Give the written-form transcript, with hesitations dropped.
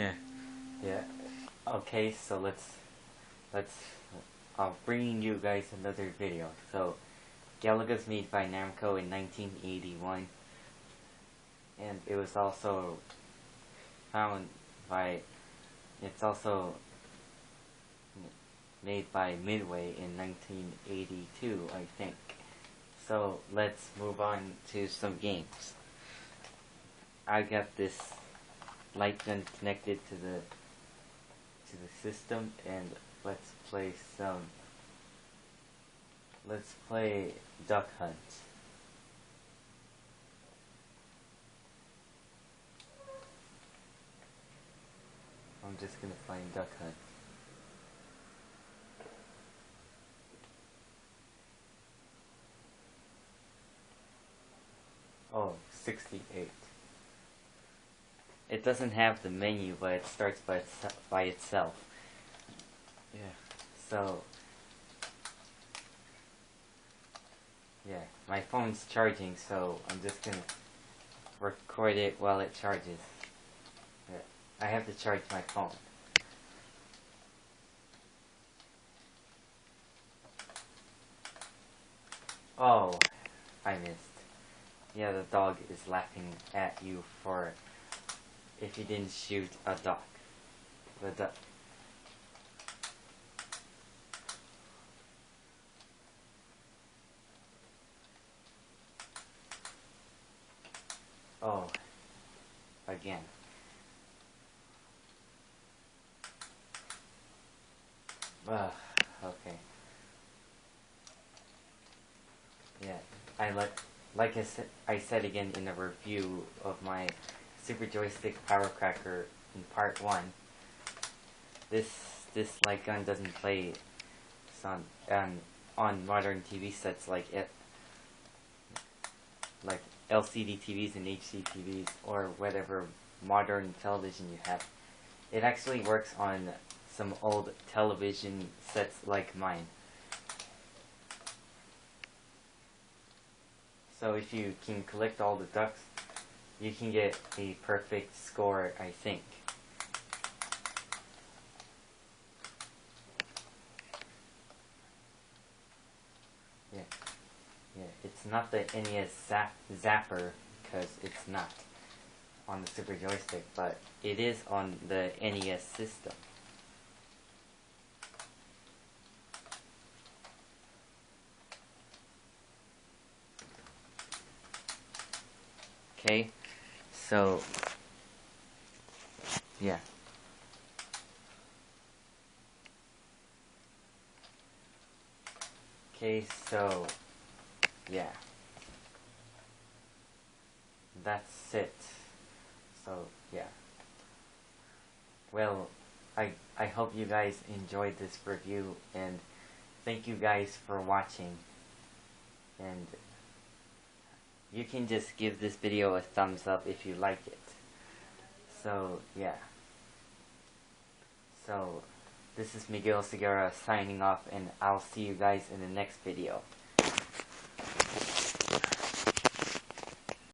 Yeah, yeah. Okay, so let's bringing you guys another video. So Galaga's made by Namco in 1981, and it was also found by it's also made by Midway in 1982, I think. So let's move on to some games. I got this light gun connected to the system, and let's play Duck Hunt. I'm just gonna find Duck Hunt. Oh, 68. It doesn't have the menu, but it starts by itself. Yeah. So, yeah, my phone's charging, so I'm just gonna record it while it charges. Yeah. I have to charge my phone. Oh, I missed. Yeah, the dog is laughing at you for if you didn't shoot a duck. The duck. Oh, again. Ugh, okay. Yeah, like I said again in the review of my Super Joystick Power Cracker in part 1. This light gun doesn't play on modern TV sets like LCD TVs and HD TVs or whatever modern television you have. It actually works on some old television sets like mine. So if you can collect all the ducks, you can get a perfect score, I think. Yeah, yeah. It's not the NES Zapper, because it's not on the Super Joystick, but it is on the NES system. Okay, so yeah. Okay, so yeah. That's it. So yeah. Well, I hope you guys enjoyed this review, and thank you guys for watching. And you can just give this video a thumbs up if you like it. So yeah. So this is Miguel Oseguera signing off, and I'll see you guys in the next video.